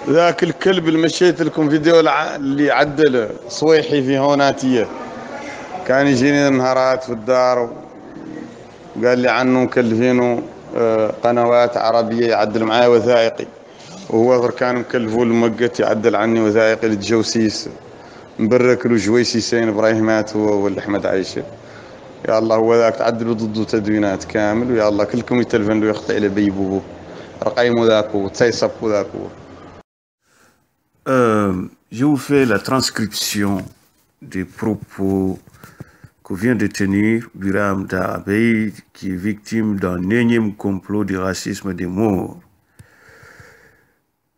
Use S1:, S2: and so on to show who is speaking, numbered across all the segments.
S1: ذاك الكلب اللي مشيت لكم فيديو اللي عدل صويحي في هوناتية كان يجيني نهارات في الدار وقال لي عنه مكلفينه قنوات عربية يعدل معايا وثائقي، وهو كان مكلفه الموقت يعدل عني وثائقي للجوسيس مبرك له جويسيسين ابراهيمات هو والأحمد عايشة. يا الله هو ذاك تعدلوا ضده تدوينات كامل، ويا الله كلكم يتلفن له يخطئ له بيبوه رقيمه ذاك وتسيصفه ذاك.
S2: Je vous fais la transcription des propos que vient de tenir Biram Daabeid, qui est victime d'un énième complot de racisme des morts.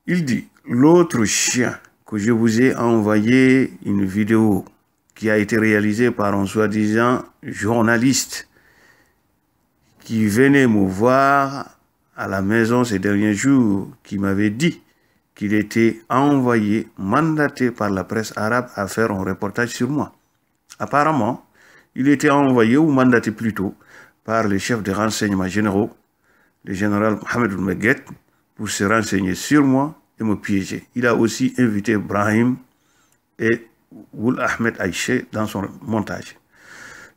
S2: Il dit: l'autre chien que je vous ai envoyé une vidéo qui a été réalisée par un soi-disant journaliste qui venait me voir à la maison ces derniers jours, qui m'avait dit qu'il était envoyé, mandaté par la presse arabe à faire un reportage sur moi. Apparemment, il était envoyé ou mandaté plutôt par le chef des renseignements généraux, le général Mohamed Meguet, pour se renseigner sur moi et me piéger. Il a aussi invité Brahim et Oul Ahmed Aïché dans son montage.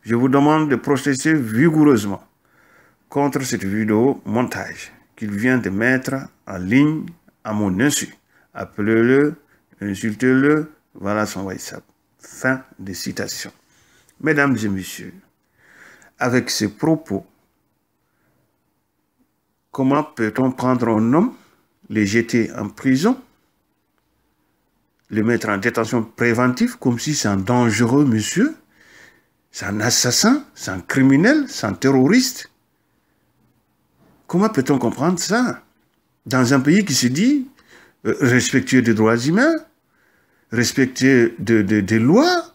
S2: Je vous demande de protester vigoureusement contre cette vidéo montage qu'il vient de mettre en ligne à mon insu. Appelez-le, insultez-le, voilà son WhatsApp. Fin de citation. Mesdames et messieurs, avec ces propos, comment peut-on prendre un homme, le jeter en prison, le mettre en détention préventive comme si c'est un dangereux monsieur, c'est un assassin, c'est un criminel, c'est un terroriste? Comment peut-on comprendre ça dans un pays qui se dit respectueux des droits humains, respectueux des lois,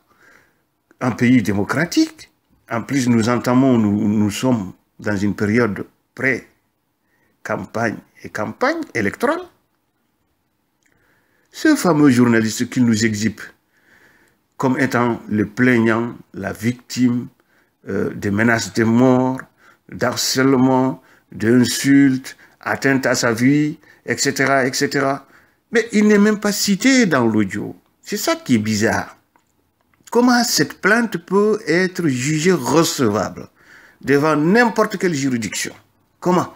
S2: un pays démocratique? En plus, nous sommes dans une période pré-campagne et campagne électorale. Ce fameux journaliste qui nous exhibe comme étant le plaignant, la victime des menaces de mort, d'harcèlement, d'insultes, atteinte à sa vie, etc., etc. Mais il n'est même pas cité dans l'audio. C'est ça qui est bizarre. Comment cette plainte peut être jugée recevable devant n'importe quelle juridiction? Comment?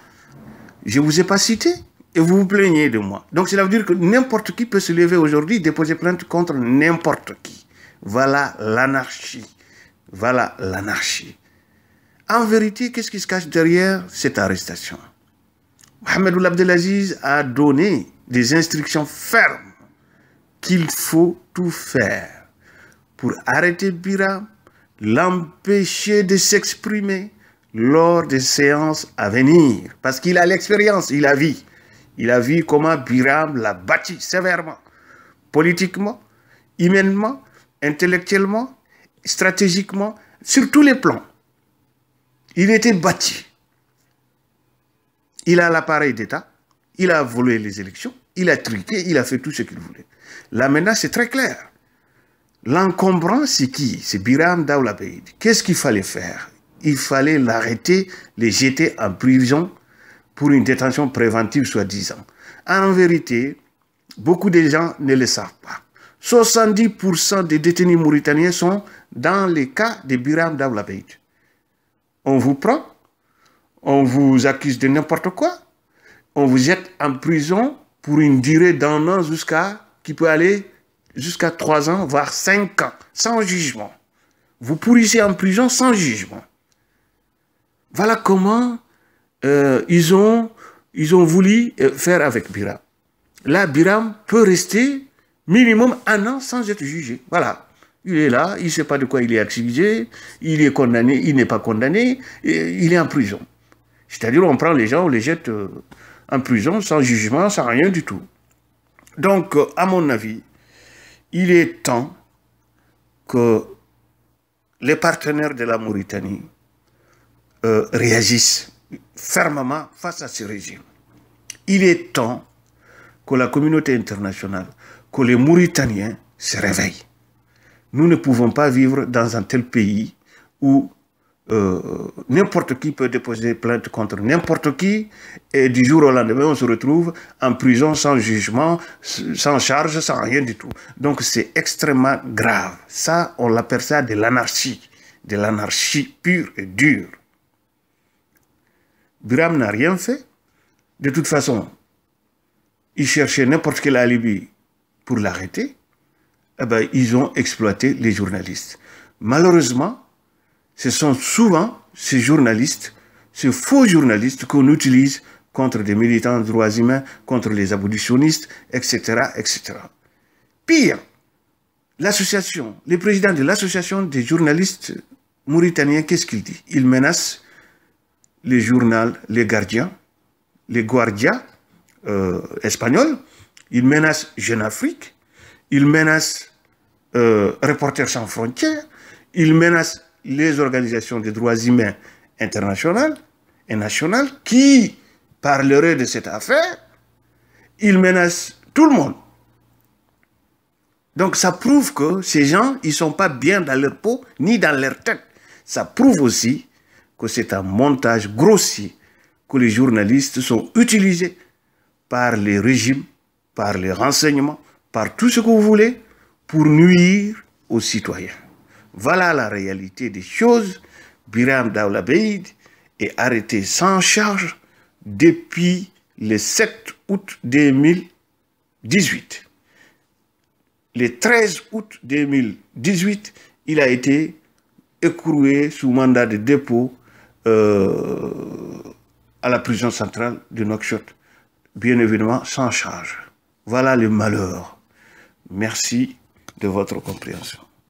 S2: Je ne vous ai pas cité et vous vous plaignez de moi. Donc cela veut dire que n'importe qui peut se lever aujourd'hui et déposer plainte contre n'importe qui. Voilà l'anarchie. Voilà l'anarchie. En vérité, qu'est-ce qui se cache derrière cette arrestation? Mohamed Ould Abdelaziz a donné des instructions fermes qu'il faut tout faire pour arrêter Biram, l'empêcher de s'exprimer lors des séances à venir. Parce qu'il a l'expérience, il a vu. Il a vu comment Biram l'a bâti sévèrement, politiquement, humainement, intellectuellement, stratégiquement, sur tous les plans. Il était bâti. Il a l'appareil d'État, il a volé les élections, il a truqué, il a fait tout ce qu'il voulait. Là maintenant, c'est très clair. L'encombrant, c'est qui? C'est Biram Daabeid. Qu'est-ce qu'il fallait faire? Il fallait l'arrêter, le jeter en prison pour une détention préventive, soi-disant. En vérité, beaucoup de gens ne le savent pas. 70% des détenus mauritaniens sont dans les cas de Biram Daabeid. On vous prend, on vous accuse de n'importe quoi, on vous jette en prison pour une durée d'un an qui peut aller jusqu'à 3 ans, voire 5 ans, sans jugement. Vous pourrissez en prison sans jugement. Voilà comment ils ont voulu faire avec Biram. Là, Biram peut rester minimum 1 an sans être jugé. Voilà. Il est là, il ne sait pas de quoi il est accusé, il est condamné, il n'est pas condamné, il est en prison. C'est-à-dire on prend les gens, on les jette en prison sans jugement, sans rien du tout. Donc, à mon avis, il est temps que les partenaires de la Mauritanie réagissent fermement face à ce régime. Il est temps que la communauté internationale, que les Mauritaniens se réveillent. Nous ne pouvons pas vivre dans un tel pays où n'importe qui peut déposer plainte contre n'importe qui, et du jour au lendemain, on se retrouve en prison sans jugement, sans charge, sans rien du tout. Donc c'est extrêmement grave. Ça, on l'appelle ça de l'anarchie pure et dure. Biram n'a rien fait. De toute façon, ils cherchaient n'importe quel alibi pour l'arrêter. Eh ben, ils ont exploité les journalistes. Malheureusement, ce sont souvent ces journalistes, ces faux journalistes qu'on utilise contre des militants de droits humains, contre les abolitionnistes, etc., etc. Pire, l'association, le président de l'association des journalistes mauritaniens, qu'est-ce qu'il dit? Il menace les journaux, les Guardians espagnols, il menace Jeune Afrique, il menace Reporters sans frontières, il menace les organisations des droits humains internationales et nationales qui parleraient de cette affaire. Il menace tout le monde. Donc ça prouve que ces gens, ils ne sont pas bien dans leur peau ni dans leur tête. Ça prouve aussi que c'est un montage grossier, que les journalistes sont utilisés par les régimes, par les renseignements, par tout ce que vous voulez, pour nuire aux citoyens. Voilà la réalité des choses. Biram Daoula Beïd est arrêté sans charge depuis le 7 août 2018. Le 13 août 2018, il a été écroué sous mandat de dépôt à la prison centrale de Nouakchott, bien évidemment sans charge. Voilà le malheur. Merci de votre compréhension.